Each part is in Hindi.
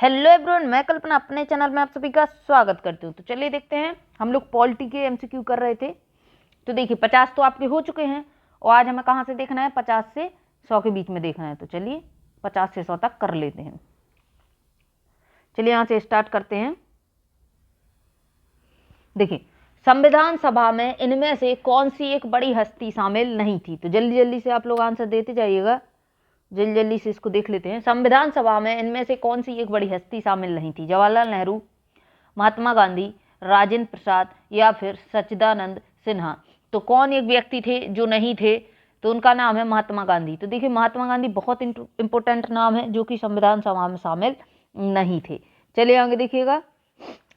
हेलो एवरीवन, मैं कल्पना अपने चैनल में आप सभी का स्वागत करती हूँ। तो चलिए देखते हैं, हम लोग पॉलिटी के एमसीक्यू कर रहे थे। तो देखिए 50 तो आपके हो चुके हैं और आज हमें कहाँ से देखना है, 50 से 100 के बीच में देखना है। तो चलिए 50 से 100 तक कर लेते हैं। चलिए यहाँ से स्टार्ट करते हैं। देखिए संविधान सभा में इनमें से कौन सी एक बड़ी हस्ती शामिल नहीं थी। तो जल्दी जल्दी से आप लोग आंसर देते जाइएगा, जल्दी जल्दी से इसको देख लेते हैं। संविधान सभा में इनमें से कौन सी एक बड़ी हस्ती शामिल नहीं थी? जवाहरलाल नेहरू, महात्मा गांधी, राजेंद्र प्रसाद या फिर सच्चिदानंद सिन्हा। तो कौन एक व्यक्ति थे जो नहीं थे? तो उनका नाम है महात्मा गांधी। तो देखिए महात्मा गांधी बहुत इंपॉर्टेंट नाम है जो कि संविधान सभा में शामिल नहीं थे। चलिए आगे देखिएगा,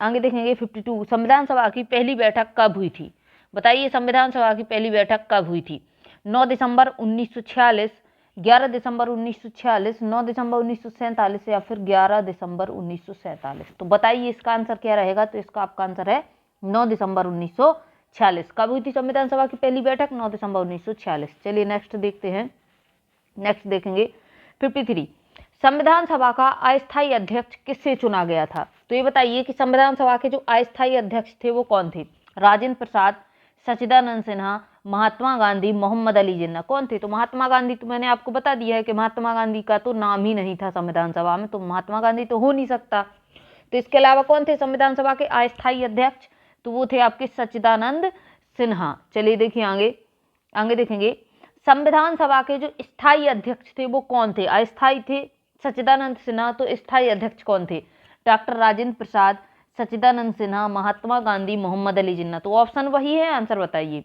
आगे देखेंगे 52। संविधान सभा की पहली बैठक कब हुई थी? बताइए संविधान सभा की पहली बैठक कब हुई थी? 9 दिसंबर 1946, 11 दिसंबर 1946, 9 दिसंबर 1947 या फिर 11 दिसंबर 1947। तो बताइए इसका आंसर क्या रहेगा? तो इसका आपका आंसर है 9 दिसंबर 1946। कब हुई थी संविधान सभा की पहली बैठक? 9 दिसंबर 1946। चलिए नेक्स्ट देखते हैं, नेक्स्ट देखेंगे 53। संविधान सभा का अस्थायी अध्यक्ष किससे चुना गया था? तो ये बताइए कि संविधान सभा के जो अस्थायी अध्यक्ष थे वो कौन थे? राजेंद्र प्रसाद, सच्चिदानंद सिन्हा, महात्मा गांधी, मोहम्मद अली जिन्ना। कौन थे? तो महात्मा गांधी तो मैंने आपको बता दिया है कि महात्मा गांधी का तो नाम ही नहीं था संविधान सभा में, तो महात्मा गांधी तो हो नहीं सकता। तो इसके अलावा कौन थे संविधान सभा के अस्थायी अध्यक्ष? तो वो थे आपके सच्चिदानंद सिन्हा। चलिए देखिए आगे, आगे देखेंगे संविधान सभा के जो स्थायी अध्यक्ष थे वो कौन थे? अस्थायी थे सच्चिदानंद सिन्हा, तो स्थायी अध्यक्ष कौन थे? डॉक्टर राजेंद्र प्रसाद, सच्चिदानंद सिन्हा, महात्मा गांधी, मोहम्मद अली जिन्ना। तो ऑप्शन वही है, आंसर बताइए,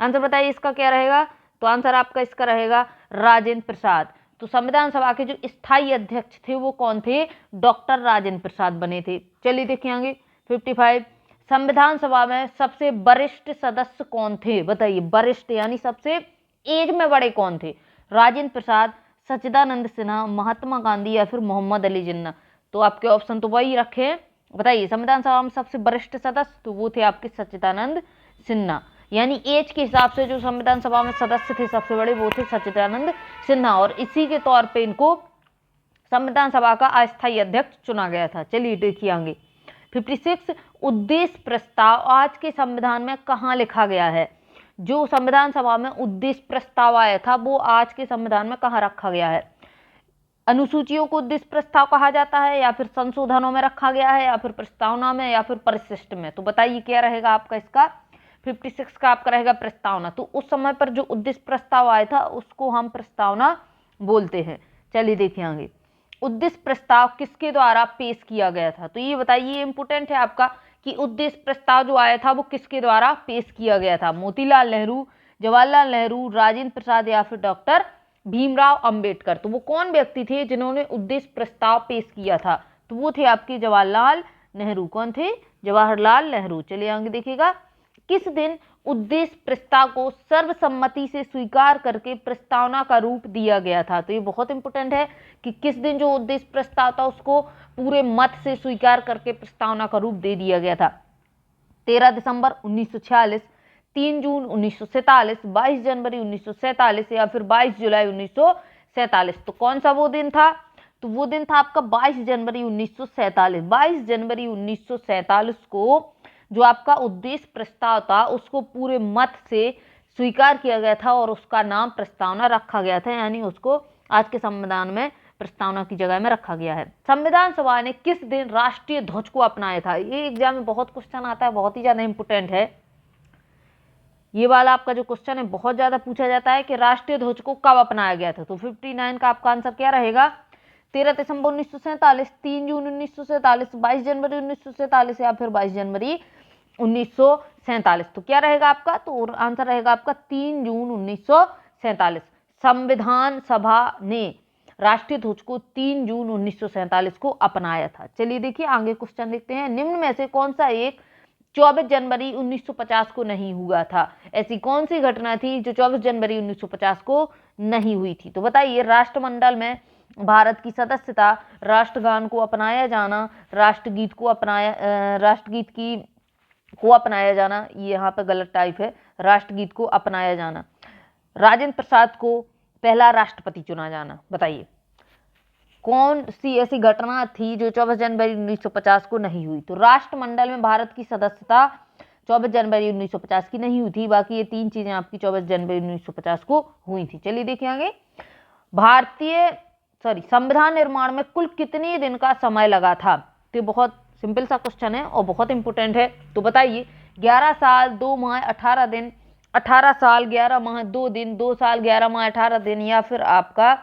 आंसर बताइए इसका क्या रहेगा? तो आंसर आपका इसका रहेगा राजेंद्र प्रसाद। तो संविधान सभा के जो स्थायी अध्यक्ष थे वो कौन थे? डॉक्टर राजेंद्र प्रसाद बने थे। चलिए देखिए आगे 55। संविधान सभा में सबसे वरिष्ठ सदस्य कौन थे? बताइए, वरिष्ठ यानी सबसे एज में बड़े कौन थे? राजेंद्र प्रसाद, सच्चिदानंद सिन्हा, महात्मा गांधी या फिर मोहम्मद अली जिन्ना। तो आपके ऑप्शन तो वही रखे हैं। बताइए संविधान सभा में सबसे वरिष्ठ सदस्य, तो वो थे आपके सच्चिदानंद सिन्हा। यानी एज के हिसाब से जो संविधान सभा में सदस्य थे सबसे बड़े वो थे सच्चिदानंद सिन्हा, और इसी के तौर पे इनको संविधान सभा का अस्थायी अध्यक्ष चुना गया था। चलिए देखिए आगे 56। उद्देश्य प्रस्ताव आज के संविधान में कहाँ लिखा गया है? जो संविधान सभा में उद्देश्य प्रस्ताव आया था वो आज के संविधान में कहाँ रखा गया है? अनुसूचियों को उद्देश्य प्रस्ताव कहा जाता है, या फिर संशोधनों में रखा गया है, या फिर प्रस्तावना में, या फिर परिशिष्ट में। तो बताइए क्या रहेगा आपका इसका? 56 का आपका रहेगा प्रस्तावना। तो उस समय पर जो उद्देश्य प्रस्ताव आया था उसको हम प्रस्तावना बोलते हैं। चलिए देखिए आगे, उद्देश्य प्रस्ताव किसके द्वारा पेश किया गया था? तो ये बताइए, इंपोर्टेंट है आपका कि उद्देश्य प्रस्ताव जो आया था वो किसके द्वारा पेश किया गया था? मोतीलाल नेहरू, जवाहरलाल नेहरू, राजेंद्र प्रसाद या फिर डॉक्टर भीमराव अंबेडकर। तो वो कौन व्यक्ति थे जिन्होंने उद्देश्य प्रस्ताव पेश किया था? तो वो थे आपके जवाहरलाल नेहरू। कौन थे? जवाहरलाल नेहरू। चलिए आगे देखिएगा, किस दिन उद्देश्य प्रस्ताव को सर्वसम्मति से स्वीकार करके प्रस्तावना का रूप दिया गया था? तो ये बहुत इंपॉर्टेंट है कि किस दिन जो उद्देश्य प्रस्ताव था उसको पूरे मत से स्वीकार करके प्रस्तावना का रूप दे दिया गया था। 13 दिसंबर 1946, 3 जून 1947, 22 जनवरी 1947 या फिर 22 जुलाई 1947। तो कौन सा वो दिन था? तो वो दिन था आपका 22 जनवरी 1947। 22 जनवरी 1947 को जो आपका उद्देश्य प्रस्ताव था उसको पूरे मत से स्वीकार किया गया था और उसका नाम प्रस्तावना रखा गया था, यानी उसको आज के संविधान में प्रस्तावना की जगह में रखा गया है। संविधान सभा ने किस दिन राष्ट्रीय ध्वज को अपनाया था? ये एग्जाम में बहुत क्वेश्चन आता है, बहुत ही ज्यादा इंपोर्टेंट है ये वाला। आपका जो क्वेश्चन है बहुत ज्यादा पूछा जाता है कि राष्ट्रीय ध्वज को कब अपनाया गया था। तो 59 का आपका आंसर क्या रहेगा? 13 दिसंबर 1947, 3 जून 1947, 22 जनवरी 1947 या फिर 22 जनवरी 1947। तो क्या रहेगा आपका? तो आंसर रहेगा आपका 3 जून 1947। संविधान सभा ने राष्ट्रीय ध्वज को 3 जून 1947 को अपनाया था। चलिए देखिए आगे क्वेश्चन देखते हैं, निम्न में से कौन सा एक 24 जनवरी 1950 को नहीं हुआ था? ऐसी कौन सी घटना थी जो 24 जनवरी 1950 को नहीं हुई थी? तो बताइए, राष्ट्रमंडल में भारत की सदस्यता, राष्ट्रगान को अपनाया जाना, राष्ट्रगीत को अपनाया जाना, ये यहाँ पे गलत टाइप है, राष्ट्रगीत को अपनाया जाना, राजेंद्र प्रसाद को पहला राष्ट्रपति चुना जाना। बताइए कौन सी ऐसी घटना थी जो 24 जनवरी 1950 को नहीं हुई? तो राष्ट्रमंडल में भारत की सदस्यता 24 जनवरी 1950 की नहीं हुई थी। बाकी ये 3 चीजें आपकी 24 जनवरी 1950 को हुई थी। चलिए देखिए आगे। संविधान निर्माण में कुल कितने दिन का समय लगा था? तो बहुत सिंपल सा क्वेश्चन है और बहुत इंपोर्टेंट है। तो बताइए, 11 साल 2 माह 18 दिन, 18 साल 11 माह 2 दिन, 2 साल 11 माह 18 दिन, या फिर आपका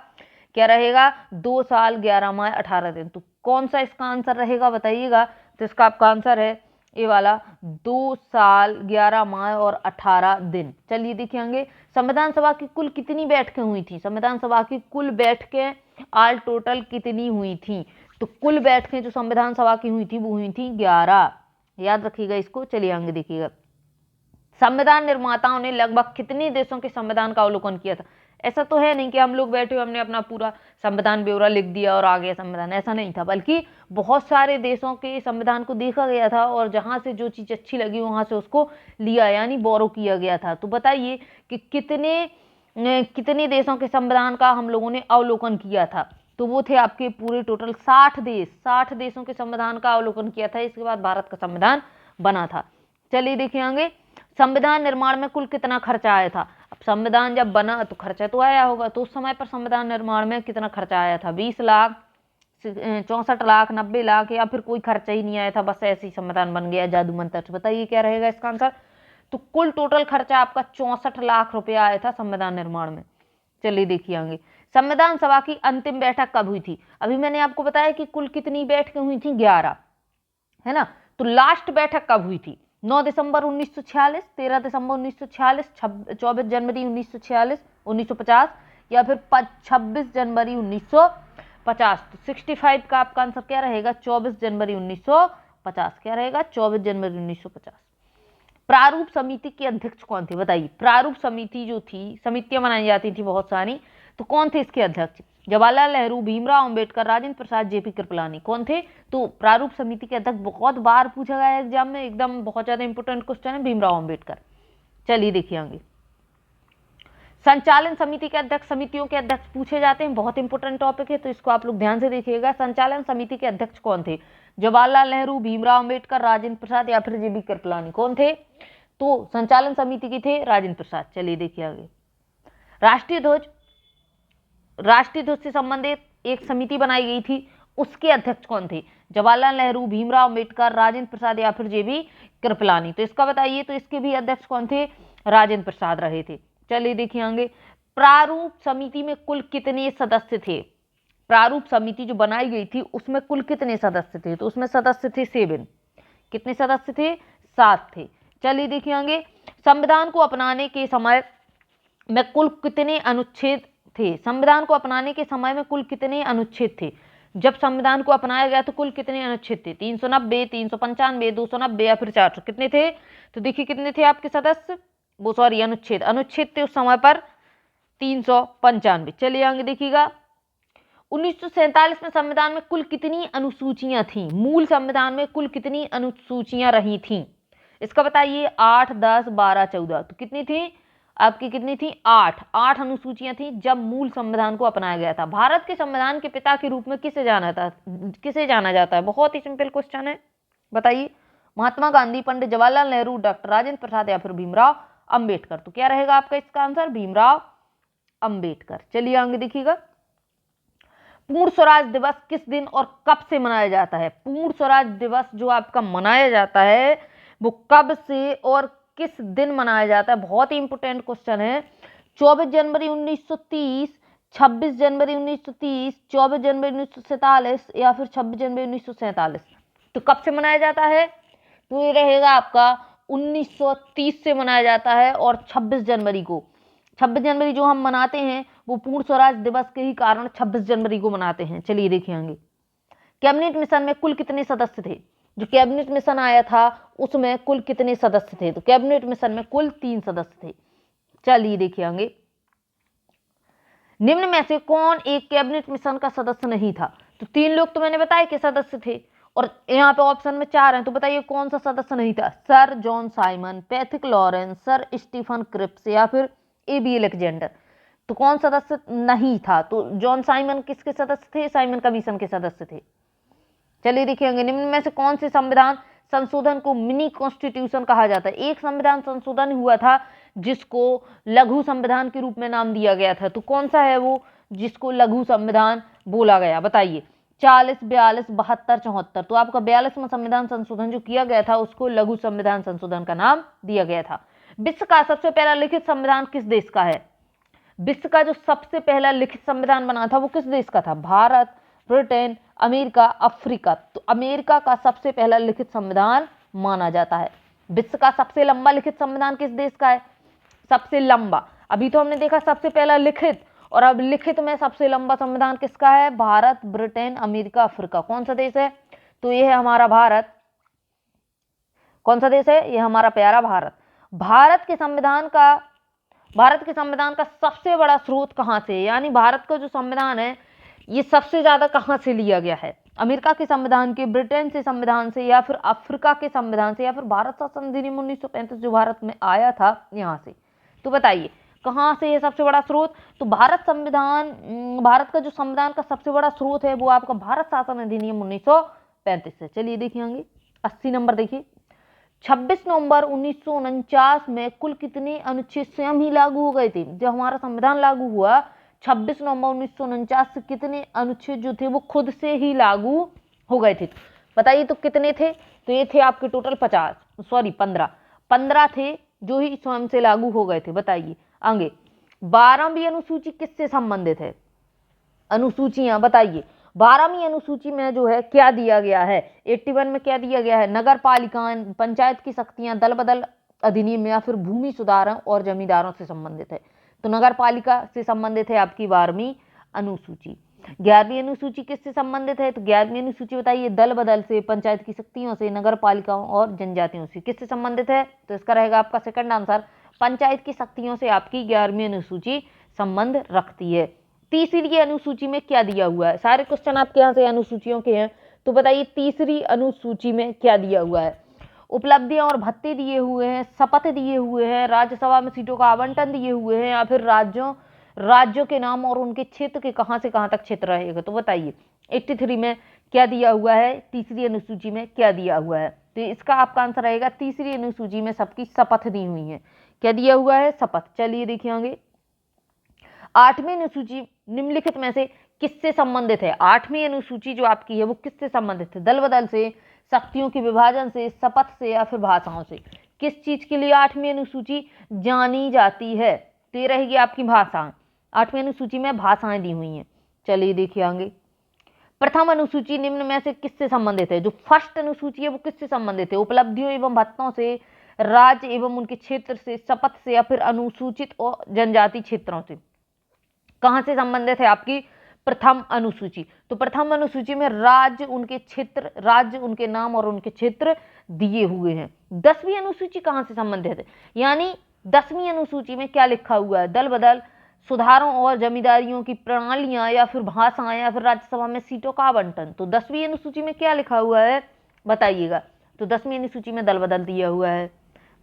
क्या रहेगा 2 साल 11 माह 18 दिन। तो कौन सा इसका आंसर रहेगा बताइएगा। तो इसका आपका आंसर है ये वाला 2 साल 11 माह और 18 दिन। चलिए देखेंगे संविधान सभा की कुल कितनी बैठकें हुई थी? संविधान सभा की कुल बैठकें ऑल टोटल कितनी हुई थी? तो कुल बैठकें जो संविधान सभा की हुई थी वो हुई थी 11। याद रखिएगा इसको। चलिए आगे देखिएगा। संविधान निर्माताओं ने लगभग कितने देशों के संविधान का अवलोकन किया था? ऐसा तो है नहीं कि हम लोग बैठे हमने अपना पूरा संविधान ब्यौरा लिख दिया और आ गया संविधान, ऐसा नहीं था, बल्कि बहुत सारे देशों के संविधान को देखा गया था और जहां से जो चीज अच्छी लगी वहां से उसको लिया यानी बोरो किया गया था। तो बताइए कि कितने देशों के संविधान का हम लोगों ने अवलोकन किया था? तो वो थे आपके पूरे टोटल 60 देश। 60 देशों के संविधान का अवलोकन किया था, इसके बाद भारत का संविधान बना था। चलिए देखिए आगे। संविधान निर्माण में कुल कितना खर्चा आया था? अब संविधान जब बना तो खर्चा तो आया होगा, तो उस समय पर संविधान निर्माण में कितना खर्चा आया था? 20 लाख, 64 लाख, 90 लाख, या फिर कोई खर्चा ही नहीं आया था, बस ऐसे ही संविधान बन गया जादू मंत्र से? बताइए क्या रहेगा इसका आंसर। तो कुल टोटल खर्चा आपका 64 लाख रुपया आया था संविधान निर्माण में। चलिए देखिए आगे। संविधान सभा की अंतिम बैठक कब हुई थी? अभी मैंने आपको बताया कि कुल कितनी बैठकें हुई थी? 11, है ना। तो लास्ट बैठक कब हुई थी? 9 दिसंबर 1946, 13 दिसंबर 1946, 24 जनवरी 1946 1950, या फिर 26 जनवरी 1950। तो 65 का आपका आंसर क्या रहेगा? 24 जनवरी 1950। क्या रहेगा? 24 जनवरी 1950। प्रारूप समिति के अध्यक्ष कौन थे? बताइए। प्रारूप समिति जो थी, समितियां बनाई जाती थी बहुत सारी, तो कौन थे इसके अध्यक्ष? जवाहरलाल नेहरू, भीमराव अंबेडकर, राजेंद्र प्रसाद, जेपी कृपलानी। कौन थे? तो प्रारूप समिति के अध्यक्ष बहुत बार पूछा गया है एग्जाम में, एकदम बहुत ज्यादा इंपोर्टेंट क्वेश्चन है, भीमराव अंबेडकर। चलिए देखिए आगे। संचालन समिति के अध्यक्ष, समितियों के अध्यक्ष पूछे जाते हैं, बहुत इंपोर्टेंट टॉपिक है, तो इसको आप लोग ध्यान से देखिएगा। संचालन समिति के अध्यक्ष कौन थे? जवाहरलाल नेहरू, भीमराव अंबेडकर, राजेंद्र प्रसाद, या फिर जेबी कृपलानी। कौन थे? तो संचालन समिति के थे राजेंद्र प्रसाद। चलिए देखिए आगे। राष्ट्रीय ध्वज से संबंधित एक समिति बनाई गई थी, उसके अध्यक्ष कौन थे? जवाहरलाल नेहरू, भीमराव अंबेडकर, राजेंद्र प्रसाद, या फिर जेबी कृपलानी। तो इसका बताइए। तो इसके भी अध्यक्ष कौन थे? राजेंद्र प्रसाद रहे थे। चलिए देखिए आगे। प्रारूप समिति में कुल कितने सदस्य थे? प्रारूप समिति जो बनाई गई थी उसमें कुल कितने सदस्य थे? तो उसमें सदस्य थे 7। कितने सदस्य थे? 7 थे। चलिए देखिए आगे। संविधान को अपनाने के समय में कुल कितने अनुच्छेद थे? संविधान को अपनाने के समय में कुल कितने अनुच्छेद थे? जब संविधान को अपनाया गया तो कुल कितने अनुच्छेद थे? 390, 395, 290, या फिर 400? कितने थे? तो देखिए कितने थे आपके सदस्य, वो सॉरी अनुच्छेद थे उस समय पर 395। चलिए आगे देखिएगा। 1947 में संविधान में कुल कितनी अनुसूचियां थी? मूल संविधान में कुल कितनी अनुसूचियां रही थी? इसका बताइए। 8, 10, 12, 14। तो कितनी थी आपकी? कितनी थी? 8 अनुसूचियां थी जब मूल संविधान को अपनाया गया था। भारत के संविधान के पिता के रूप में किसे जाना जाता है? बहुत ही सिंपल क्वेश्चन है, बताइए। महात्मा गांधी, पंडित जवाहरलाल नेहरू, डॉक्टर राजेंद्र प्रसाद, या फिर भीमराव अंबेडकर। तो क्या रहेगा आपका इसका आंसर? भीमराव अंबेडकर। चलिए आगे देखिएगा। पूर्ण स्वराज दिवस किस दिन और कब से मनाया जाता है? पूर्ण स्वराज दिवस जो आपका मनाया जाता है वो कब से और किस दिन मनाया जाता है? बहुत ही इंपोर्टेंट क्वेश्चन है। 24 जनवरी 1930, 26 जनवरी 1930, 24 जनवरी 1947, या फिर 26 जनवरी 1947। तो कब से मनाया जाता है? तो ये रहेगा आपका 1930 से मनाया जाता है। और 26 जनवरी जो हम मनाते हैं वो पूर्ण स्वराज दिवस के ही कारण 26 जनवरी को मनाते हैं। चलिए देखेंगे। कैबिनेट मिशन में कुल कितने सदस्य थे? जो कैबिनेट मिशन आया था उसमें कुल कितने सदस्य थे? तो कैबिनेट मिशन में कुल 3 सदस्य थे। चलिए देखिए। निम्न में से कौन एक कैबिनेट मिशन का सदस्य नहीं था? तो 3 लोग तो मैंने बताया कि सदस्य थे, और यहाँ पे ऑप्शन में 4 हैं, तो बताइए कौन सा सदस्य नहीं था? Sir John Simon, Pethick Lawrence, sir Stephen Cripps, या फिर एबी अलेक्जेंडर। तो कौन सदस्य नहीं था? तो जॉन साइमन किसके सदस्य थे? साइमन कमीशन के सदस्य थे। चलिए देखिएंगे, निम्न में से कौन से संविधान संशोधन को मिनी कॉन्स्टिट्यूशन कहा जाता है? एक संविधान संशोधन हुआ था जिसको लघु संविधान के रूप में नाम दिया गया था, तो कौन सा है वो जिसको लघु संविधान बोला गया? बताइए। 40, 42, 72, 74। तो आपका 42वां संविधान संशोधन जो किया गया था उसको लघु संविधान संशोधन का नाम दिया गया था। विश्व का सबसे पहला लिखित संविधान किस देश का है? विश्व का जो सबसे पहला लिखित संविधान बना था वो किस देश का था? Bharat, Britain, America, Africa. तो अमेरिका का सबसे पहला लिखित संविधान माना जाता है। विश्व का सबसे लंबा लिखित संविधान किस देश का है? सबसे लंबा, अभी तो हमने देखा सबसे पहला लिखित, और अब लिखित में सबसे लंबा संविधान किसका है? Bharat, Britain, America, Africa. कौन सा देश है? तो ये है हमारा भारत। कौन सा देश है? ये हमारा प्यारा भारत। भारत के संविधान का सबसे बड़ा स्रोत कहां से है? यानी भारत का जो संविधान है ये सबसे ज्यादा कहां से लिया गया है? अमेरिका के संविधान के, ब्रिटेन से संविधान से, या फिर अफ्रीका के संविधान से, या फिर भारत शासन अधिनियम 1935 जो भारत में आया था यहां से? तो बताइए कहां से ये सबसे बड़ा स्रोत? तो भारत का जो संविधान का सबसे बड़ा स्रोत है वो आपका भारत शासन अधिनियम 1935 से। चलिए देखिए 80 नंबर देखिए। 26 नवंबर 1949 में कुल कितने अनुच्छेद स्वयं ही लागू हो गए थे? जब हमारा संविधान लागू हुआ 26 नवंबर 1949 से कितने अनुच्छेद जो थे वो खुद से ही लागू हो गए थे? बताइए तो कितने थे? तो ये थे आपके टोटल 15 थे जो ही स्वयं से लागू हो गए थे। बताइए आगे 12वीं अनुसूची किससे संबंधित है? अनुसूचियां बताइए। 12वीं अनुसूची में जो है क्या दिया गया है? 81 में क्या दिया गया है? नगर पालिकाएं, पंचायत की शक्तियां, दल बदल अधिनियम, या फिर भूमि सुधारों और जमींदारों से संबंधित है। तो नगर पालिका से संबंधित है आपकी 12वीं अनुसूची। 11वीं अनुसूची किससे संबंधित है? तो 11वीं अनुसूची बताइए दल बदल से, पंचायत की शक्तियों से, नगर पालिकाओं और जनजातियों से। किससे संबंधित है? तो इसका रहेगा आपका सेकंड आंसर, पंचायत की शक्तियों से आपकी 11वीं अनुसूची संबंध रखती है। तीसरी अनुसूची में क्या दिया हुआ है? सारे क्वेश्चन आपके यहाँ से अनुसूचियों के हैं, तो बताइए तीसरी अनुसूची में क्या दिया हुआ है? उपलब्धियां और भत्ते दिए हुए हैं, शपथ दिए हुए हैं, राज्यसभा में सीटों का आवंटन दिए हुए हैं, या फिर राज्यों के नाम और उनके क्षेत्र के कहां से कहां तक क्षेत्र रहेगा? तो बताइए 83 में क्या दिया हुआ है? तीसरी अनुसूची में क्या दिया हुआ है? तो इसका आपका आंसर रहेगा तीसरी अनुसूची में सबकी शपथ दी हुई है। क्या दिया हुआ है? शपथ। चलिए देखिए आगे 8वीं अनुसूची निम्नलिखित में से किससे संबंधित है? 8वीं अनुसूची जो आपकी है वो किससे संबंधित है? दल बदल से, शक्तियों के विभाजन से, शपथ से, या फिर भाषाओं से? किस चीज के लिए 8वीं अनुसूची जानी जाती है? तो ये रहेगी आपकी भाषाएं। 8वीं अनुसूची में भाषाएं दी हुई हैं। चलिए देखिए आगे प्रथम अनुसूची निम्न में से किससे संबंधित है? जो फर्स्ट अनुसूची है वो किससे संबंधित है? उपलब्धियों एवं भत्तों से, राज्य एवं उनके क्षेत्र से, शपथ से, या फिर अनुसूचित और जनजाति क्षेत्रों से? कहां से संबंधित है आपकी प्रथम अनुसूची? तो प्रथम अनुसूची में राज्य, उनके क्षेत्र, राज्य, उनके नाम और उनके क्षेत्र दिए हुए हैं। 10वीं अनुसूची कहां से संबंधित है? यानी 10वीं अनुसूची में क्या लिखा हुआ है? दल बदल, सुधारों और जमींदारियों की प्रणालियां, या फिर भाषाएं, या फिर राज्यसभा में सीटों का आवंटन। तो 10वीं अनुसूची में क्या लिखा हुआ है बताइएगा? तो 10वीं अनुसूची में दल बदल दिया हुआ है,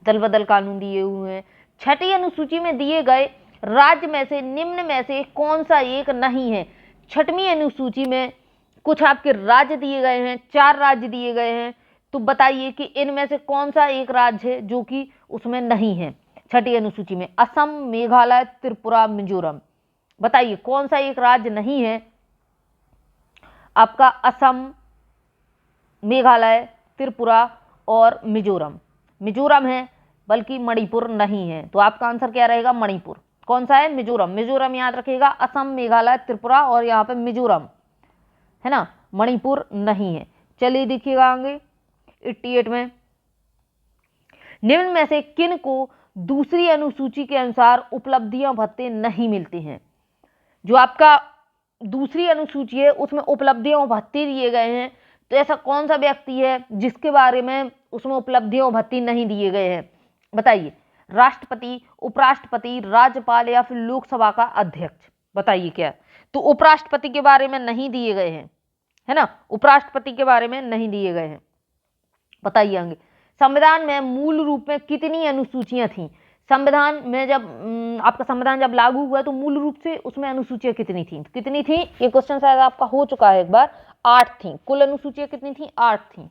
दल बदल कानून दिए हुए हैं। 6ठी अनुसूची में दिए गए राज्य में से निम्न में से कौन सा एक नहीं है? 6वीं अनुसूची में कुछ आपके राज्य दिए गए हैं, 4 राज्य दिए गए हैं, तो बताइए कि इनमें से कौन सा एक राज्य है जो कि उसमें नहीं है 6ठी अनुसूची में? असम, मेघालय, त्रिपुरा, मिजोरम। बताइए कौन सा एक राज्य नहीं है आपका? असम, मेघालय, त्रिपुरा और मिजोरम। मिजोरम है, बल्कि मणिपुर नहीं है। तो आपका आंसर क्या रहेगा? मणिपुर। कौन सा है? मिजोरम। मिजोरम याद रखिएगा, असम, मेघालय, त्रिपुरा और यहाँ पे मिजोरम है ना, मणिपुर नहीं है। चलिए देखिएगा आगे 88 में निम्न में से किन को दूसरी अनुसूची के अनुसार उपलब्धियां भत्ते नहीं मिलते हैं? जो आपका दूसरी अनुसूची है उसमें उपलब्धियों भत्ते दिए गए हैं, तो ऐसा कौन सा व्यक्ति है जिसके बारे में उसमें उपलब्धियों भत्ते नहीं दिए गए हैं? बताइए। राष्ट्रपति, उपराष्ट्रपति, राज्यपाल, या फिर लोकसभा का अध्यक्ष? बताइए क्या? तो उपराष्ट्रपति के बारे में नहीं दिए गए हैं, है ना, उपराष्ट्रपति के बारे में नहीं दिए गए हैं। बताइए आगे संविधान में मूल रूप में कितनी अनुसूचियां थीं? संविधान में जब आपका संविधान जब लागू हुआ तो मूल रूप से उसमें अनुसूचियां कितनी थी? कितनी थी? ये क्वेश्चन शायद आपका हो चुका है एक बार। 8 थी। कुल अनुसूचियां कितनी थी? 8 थी।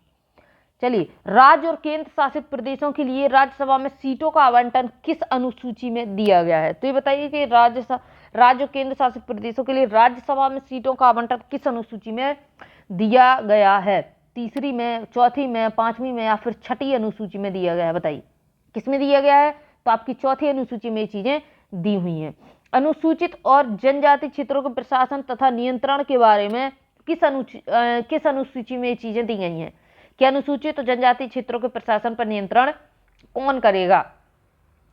चलिए, राज्य और केंद्र शासित प्रदेशों के लिए राज्यसभा में सीटों का आवंटन किस अनुसूची में दिया गया है? तो ये बताइए कि राज्य और केंद्र शासित प्रदेशों के लिए राज्यसभा में सीटों का आवंटन किस अनुसूची में दिया गया है? तीसरी में, चौथी में, पांचवी में या फिर छठी अनुसूची में दिया गया है? बताइए किसमें दिया गया है? तो आपकी चौथी अनुसूची में ये चीजें दी हुई हैं। अनुसूचित और जनजाति क्षेत्रों के प्रशासन तथा नियंत्रण के बारे में किस अनुसूची में ये चीजें दी गई हैं? कि अनुसूचित और जनजाति क्षेत्रों के प्रशासन पर नियंत्रण कौन करेगा?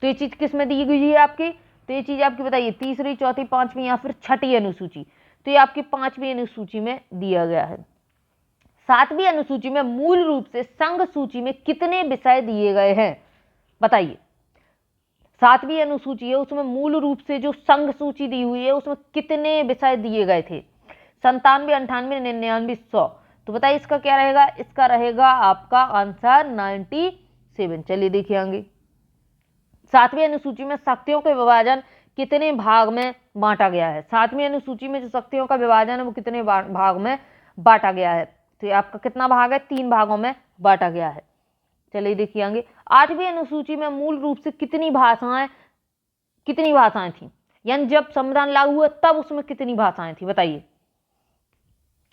तो ये चीज किसमें दी गई है आपकी? तो ये चीज आपकी बताइए, तीसरी, चौथी, पांचवी या फिर छठी अनुसूची? तो ये आपकी 5वीं अनुसूची में दिया गया है। 7वीं अनुसूची में मूल रूप से संघ सूची में कितने विषय दिए गए हैं? बताइए। 7वीं अनुसूची है, उसमें मूल रूप से जो संघ सूची दी हुई है उसमें कितने विषय दिए गए थे? 97, 98, 99, 100। तो बताइए इसका क्या रहेगा? इसका रहेगा आपका आंसर 97। चलिए देखिए आगे। 7वीं अनुसूची में शक्तियों के विभाजन कितने भाग में बांटा गया है? 7वीं अनुसूची में जो शक्तियों का विभाजन है वो कितने भाग में बांटा गया है? तो ये आपका कितना भाग है? 3 भागों में बांटा गया है। चलिए देखिए आगे। 8वीं अनुसूची में मूल रूप से कितनी भाषाएं थी? यानी जब संविधान लागू हुआ तब उसमें कितनी भाषाएं थी? बताइए।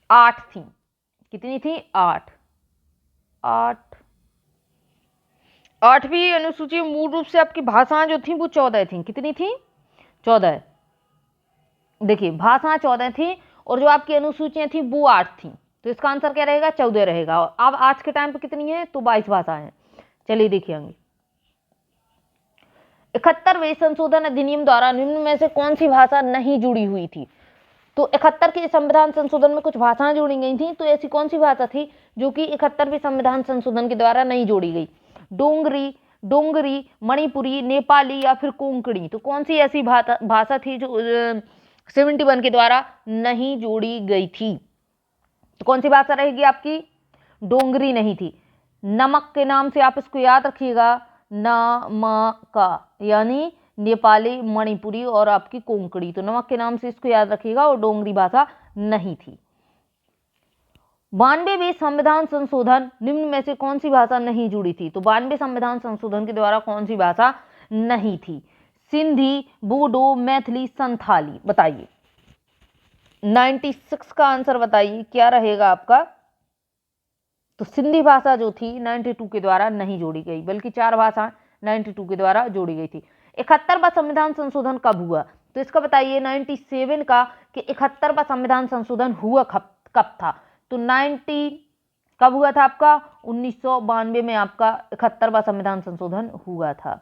8 थी। कितनी थी? 8। 8वीं अनुसूची में मूल रूप से आपकी भाषाएं जो थी वो 14 थी। कितनी थी? 14। देखिए, भाषाएं 14 थी और जो आपकी अनुसूचियां थी वो 8 थी। तो इसका आंसर क्या रहेगा? 14 रहेगा। और अब आज के टाइम पे कितनी है? तो 22 भाषाएं हैं। चलिए देखिए आगे। 71वें संशोधन अधिनियम द्वारा निम्न में से कौन सी भाषा नहीं जुड़ी हुई थी? तो 71 के संविधान संशोधन में कुछ भाषाएं जोड़ी गई थी। तो ऐसी कौन सी भाषा थी जो कि 71वें संविधान संशोधन के द्वारा नहीं जोड़ी गई? डोंगरी, मणिपुरी, नेपाली या फिर कोंकणी? तो कौन सी ऐसी भाषा थी जो 71 के द्वारा नहीं जोड़ी गई थी? तो कौन सी भाषा रहेगी आपकी? डोंगरी नहीं थी। नमक के नाम से आप इसको याद रखिएगा, नमका, यानी नेपाली, मणिपुरी और आपकी कोंकणी। तो नमक के नाम से इसको याद रखिएगा और डोंगरी भाषा नहीं थी। 92वें संविधान संशोधन निम्न में से कौन सी भाषा नहीं जुड़ी थी? तो 92वें संविधान संशोधन के द्वारा कौन सी भाषा नहीं थी? सिंधी, बोडो, मैथिली, संथाली? बताइए। 96 का आंसर बताइए क्या रहेगा आपका? तो सिंधी भाषा जो थी 92 के द्वारा नहीं जोड़ी गई, बल्कि 4 भाषा 92 के द्वारा जोड़ी गई थी। 71वां संविधान संशोधन कब हुआ? तो इसका बताइए 97 का, कि 71वां संविधान संशोधन हुआ कब था? तो 90 कब हुआ था आपका? 1992 में आपका 71वां संविधान संशोधन हुआ था।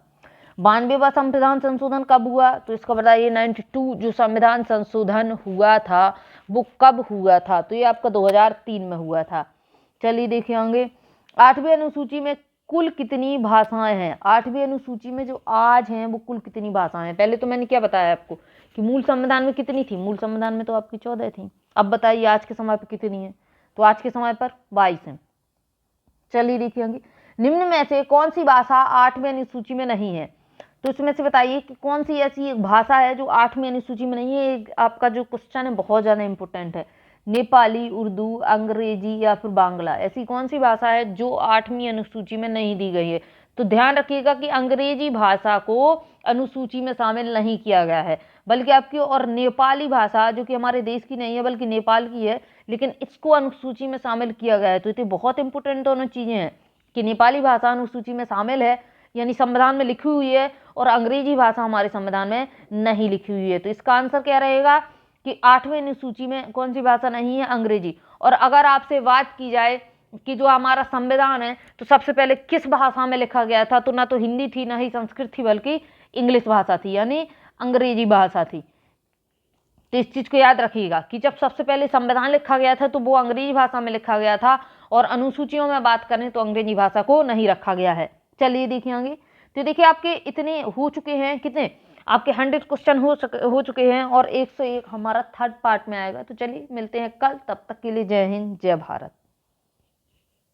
92वां संविधान संशोधन कब हुआ? तो इसका बताइए 92 जो संविधान संशोधन हुआ था वो कब हुआ था? तो ये आपका 2003 में हुआ था। चलिए देखिए आगे। 8वीं अनुसूची में कुल कितनी भाषाएं हैं? 8वीं अनुसूची में जो आज हैं वो कुल कितनी भाषाएं हैं? पहले तो मैंने क्या बताया आपको कि मूल संविधान में कितनी थी? मूल संविधान में तो आपकी 14 थी। अब बताइए आज के समय पर कितनी है? तो आज के समय पर 22 है। चलिए देखिए आगे। निम्न में से कौन सी भाषा 8वीं अनुसूची में नहीं है? तो इसमें से बताइए कि कौन सी ऐसी एक भाषा है जो 8वीं अनुसूची में नहीं है। आपका जो क्वेश्चन है बहुत ज्यादा इंपॉर्टेंट है। नेपाली, उर्दू, अंग्रेजी या फिर बांग्ला, ऐसी कौन सी भाषा है जो 8वीं अनुसूची में नहीं दी गई है? तो ध्यान रखिएगा कि अंग्रेजी भाषा को अनुसूची में शामिल नहीं किया गया है, बल्कि आपकी और नेपाली भाषा जो कि हमारे देश की नहीं है बल्कि नेपाल की है, लेकिन इसको अनुसूची में शामिल किया गया है। तो ये बहुत इंपॉर्टेंट दोनों चीजें हैं कि नेपाली भाषा अनुसूची में शामिल है यानी संविधान में लिखी हुई है, और अंग्रेजी भाषा हमारे संविधान में नहीं लिखी हुई है। तो इसका आंसर क्या रहेगा कि 8वीं अनुसूची में कौन सी भाषा नहीं है? अंग्रेजी। और अगर आपसे बात की जाए कि जो हमारा संविधान है तो सबसे पहले किस भाषा में लिखा गया था, तो ना तो हिंदी थी ना ही संस्कृत थी बल्कि इंग्लिश भाषा थी, यानी अंग्रेजी भाषा थी। तो इस चीज को याद रखिएगा कि जब सबसे पहले संविधान लिखा गया था तो वो अंग्रेजी भाषा में लिखा गया था, और अनुसूचियों में बात करें तो अंग्रेजी भाषा को नहीं रखा गया है। चलिए देखिए आगे। तो देखिए आपके इतने हो चुके हैं, कितने आपके 100 क्वेश्चन हो चुके हैं, और 101 हमारा 3rd पार्ट में आएगा। तो चलिए मिलते हैं कल, तब तक के लिए जय हिंद, जय भारत।